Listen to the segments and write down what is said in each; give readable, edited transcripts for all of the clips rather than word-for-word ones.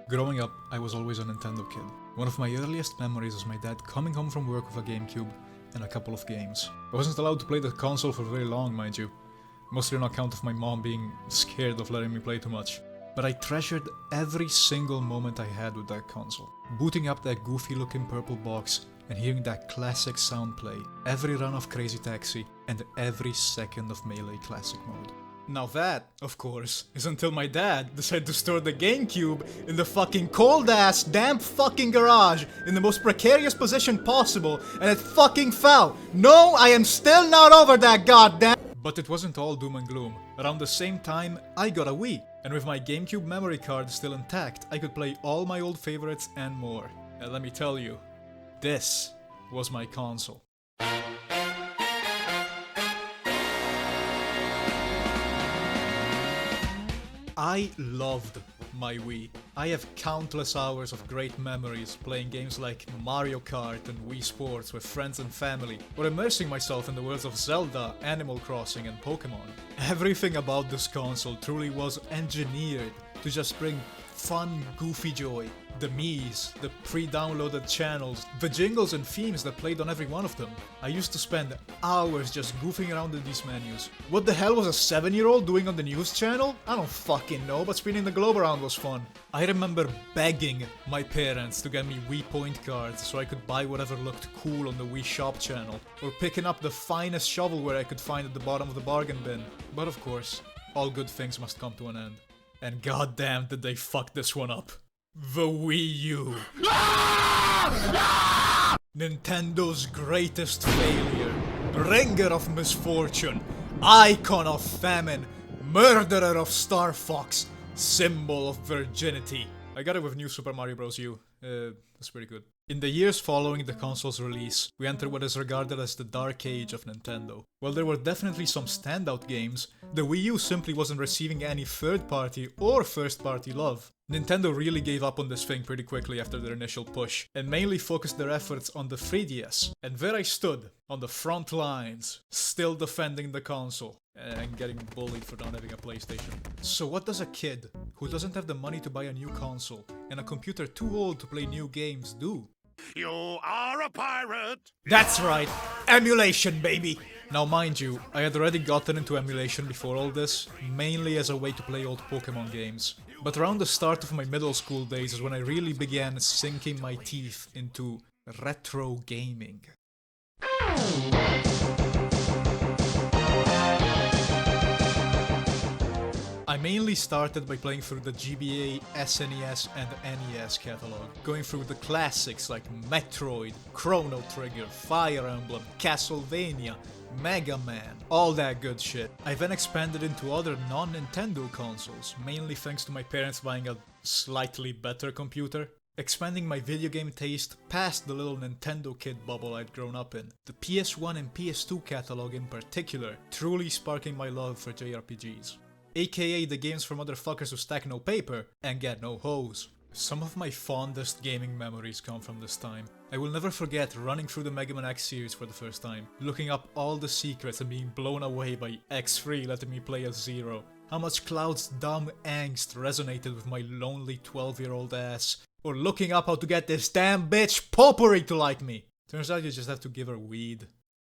Growing up, I was always a Nintendo kid. One of my earliest memories is my dad coming home from work with a GameCube and a couple of games. I wasn't allowed to play the console for very long, mind you. Mostly on account of my mom being scared of letting me play too much. But I treasured every single moment I had with that console. Booting up that goofy looking purple box and hearing that classic sound play, every run of Crazy Taxi, and every second of Melee Classic mode. Now that, of course, is until my dad decided to store the GameCube in the fucking cold-ass, damp fucking garage in the most precarious position possible, and it fucking fell! No, I am still not over that goddamn— But it wasn't all doom and gloom. Around the same time, I got a Wii, and with my GameCube memory card still intact, I could play all my old favorites and more. And let me tell you, this was my console. I loved my Wii. I have countless hours of great memories playing games like Mario Kart and Wii Sports with friends and family, or immersing myself in the worlds of Zelda, Animal Crossing and Pokemon. Everything about this console truly was engineered to just bring fun, goofy joy. The Miis, the pre-downloaded channels, the jingles and themes that played on every one of them. I used to spend hours just goofing around in these menus. What the hell was a 7-year-old doing on the news channel? I don't fucking know, but spinning the globe around was fun. I remember begging my parents to get me Wii point cards so I could buy whatever looked cool on the Wii Shop channel, or picking up the finest shovelware I could find at the bottom of the bargain bin. But of course, all good things must come to an end. And goddamn did they fuck this one up. The Wii U. Nintendo's greatest failure, bringer of misfortune, icon of famine, murderer of Star Fox, symbol of virginity. I got it with New Super Mario Bros. U. That's pretty good. In the years following the console's release, we entered what is regarded as the dark age of Nintendo. While there were definitely some standout games, the Wii U simply wasn't receiving any third-party or first-party love. Nintendo really gave up on this thing pretty quickly after their initial push, and mainly focused their efforts on the 3DS. And there I stood, on the front lines, still defending the console, and getting bullied for not having a PlayStation. So what does a kid, who doesn't have the money to buy a new console, and a computer too old to play new games do? You are a pirate! That's right, emulation, baby! Now mind you, I had already gotten into emulation before all this, mainly as a way to play old Pokemon games. But around the start of my middle school days is when I really began sinking my teeth into retro gaming. I mainly started by playing through the GBA, SNES and NES catalog, going through the classics like Metroid, Chrono Trigger, Fire Emblem, Castlevania, Mega Man, all that good shit. I then expanded into other non-Nintendo consoles, mainly thanks to my parents buying a slightly better computer. Expanding my video game taste past the little Nintendo kid bubble I'd grown up in. The PS1 and PS2 catalog in particular, truly sparking my love for JRPGs. AKA the games for motherfuckers who stack no paper and get no hose. Some of my fondest gaming memories come from this time. I will never forget running through the Mega Man X series for the first time, looking up all the secrets and being blown away by X3 letting me play as Zero. How much Cloud's dumb angst resonated with my lonely 12-year-old ass, or looking up how to get this damn bitch Potpourri to like me. Turns out you just have to give her weed.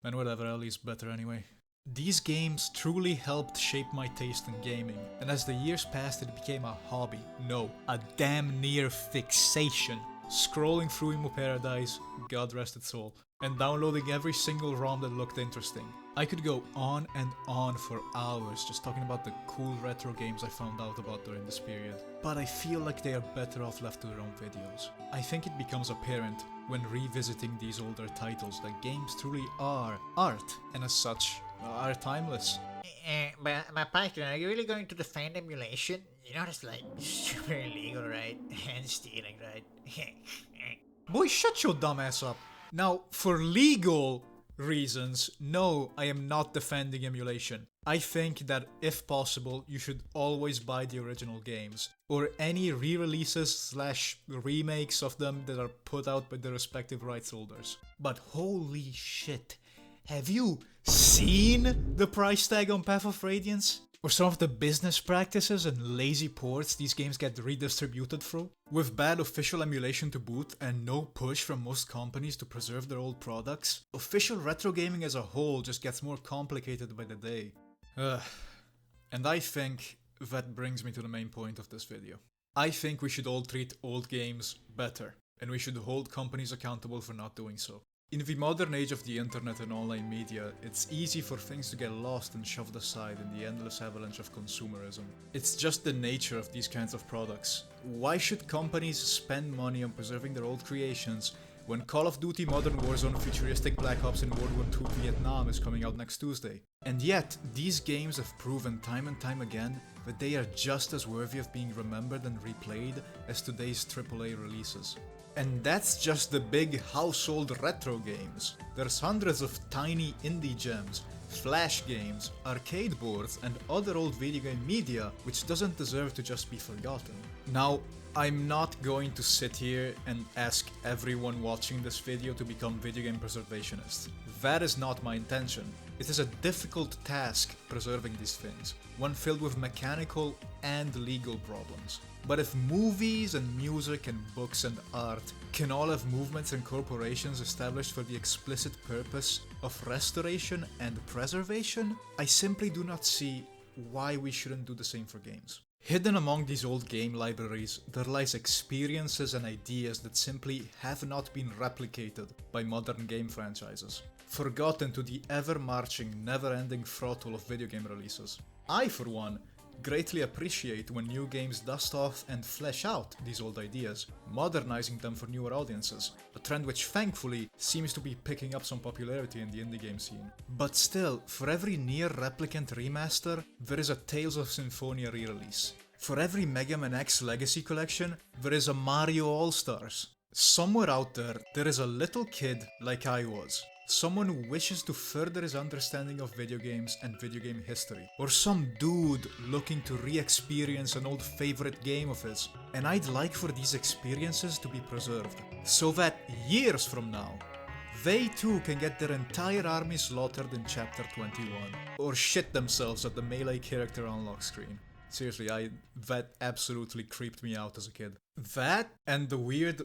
And whatever, Ellie's better anyway. These games truly helped shape my taste in gaming, and as the years passed it became a hobby, no, a damn near fixation. Scrolling through Emo Paradise, God rest its soul, and downloading every single ROM that looked interesting. I could go on and on for hours just talking about the cool retro games I found out about during this period, but I feel like they are better off left to their own videos. I think it becomes apparent when revisiting these older titles that games truly are art, and as such, are timeless. But Python, are you really going to defend emulation? You know it's like super illegal, right? And stealing, right? Boy, shut your dumb ass up. Now, for legal reasons, no, I am not defending emulation. I think that if possible, you should always buy the original games, or any re-releases / remakes of them that are put out by the respective rights holders. But holy shit, have you seen the price tag on Path of Radiance? Or some of the business practices and lazy ports these games get redistributed through? With bad official emulation to boot and no push from most companies to preserve their old products, official retro gaming as a whole just gets more complicated by the day. And I think that brings me to the main point of this video. I think we should all treat old games better, and we should hold companies accountable for not doing so. In the modern age of the internet and online media, it's easy for things to get lost and shoved aside in the endless avalanche of consumerism. It's just the nature of these kinds of products. Why should companies spend money on preserving their old creations when Call of Duty Modern Warzone futuristic Black Ops in World War II Vietnam is coming out next Tuesday? And yet, these games have proven time and time again that they are just as worthy of being remembered and replayed as today's AAA releases. And that's just the big household retro games. There's hundreds of tiny indie gems, flash games, arcade boards, and other old video game media which doesn't deserve to just be forgotten. Now, I'm not going to sit here and ask everyone watching this video to become video game preservationists. That is not my intention. It is a difficult task preserving these things, one filled with mechanical and legal problems. But if movies and music and books and art can all have movements and corporations established for the explicit purpose of restoration and preservation, I simply do not see why we shouldn't do the same for games. Hidden among these old game libraries, there lies experiences and ideas that simply have not been replicated by modern game franchises, forgotten to the ever-marching, never-ending throttle of video game releases. I, for one, greatly appreciate when new games dust off and flesh out these old ideas, modernizing them for newer audiences, a trend which thankfully seems to be picking up some popularity in the indie game scene. But still, for every near replicant remaster, there is a Tales of Symphonia re-release. For every Mega Man X Legacy collection, there is a Mario All-Stars. Somewhere out there, there is a little kid like I was. Someone who wishes to further his understanding of video games and video game history. Or some dude looking to re-experience an old favorite game of his. And I'd like for these experiences to be preserved, so that years from now, they too can get their entire army slaughtered in Chapter 21. Or shit themselves at the melee character unlock screen. Seriously, that absolutely creeped me out as a kid. That and the weird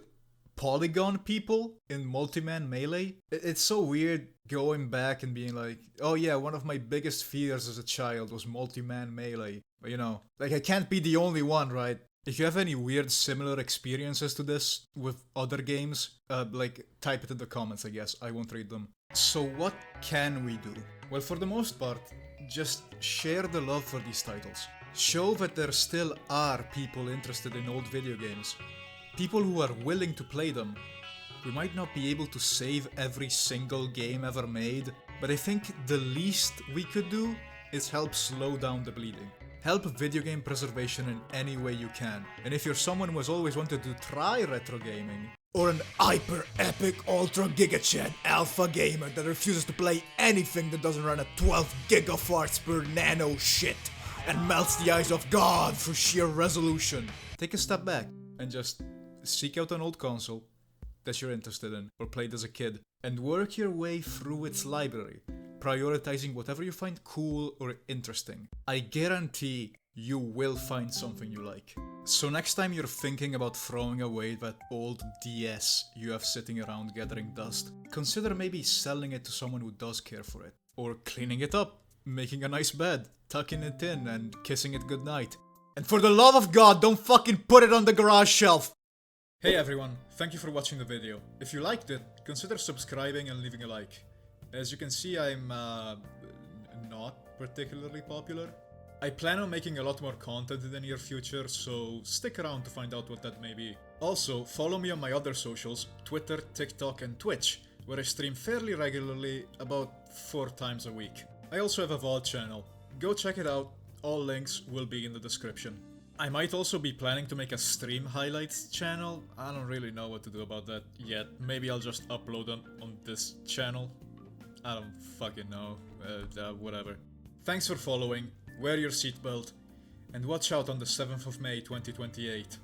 polygon people in Multi-Man Melee. It's so weird going back and being like, oh yeah, one of my biggest fears as a child was Multi-Man Melee. But you know, like I can't be the only one, right? If you have any weird similar experiences to this with other games, like type it in the comments, I guess. I won't read them. So what can we do? Well, for the most part, just share the love for these titles. Show that there still are people interested in old video games. People who are willing to play them. We might not be able to save every single game ever made, but I think the least we could do is help slow down the bleeding. Help video game preservation in any way you can. And if you're someone who has always wanted to try retro gaming, or an hyper epic ultra gigachad alpha gamer that refuses to play anything that doesn't run at 12 gigafarts per nano shit and melts the eyes of God for sheer resolution, take a step back and just seek out an old console that you're interested in or played as a kid and work your way through its library, prioritizing whatever you find cool or interesting. I guarantee you will find something you like. So next time you're thinking about throwing away that old DS you have sitting around gathering dust, consider maybe selling it to someone who does care for it. Or cleaning it up, making a nice bed, tucking it in and kissing it goodnight. And for the love of God, don't fucking put it on the garage shelf! Hey everyone, thank you for watching the video. If you liked it, consider subscribing and leaving a like. As you can see, I'm not particularly popular. I plan on making a lot more content in the near future, so stick around to find out what that may be. Also, follow me on my other socials, Twitter, TikTok and Twitch, where I stream fairly regularly, about 4 times a week. I also have a VOD channel. Go check it out, all links will be in the description. I might also be planning to make a stream highlights channel. I don't really know what to do about that yet. Maybe I'll just upload them on this channel. I don't fucking know. Whatever. Thanks for following, wear your seatbelt, and watch out on the 7th of May 2028.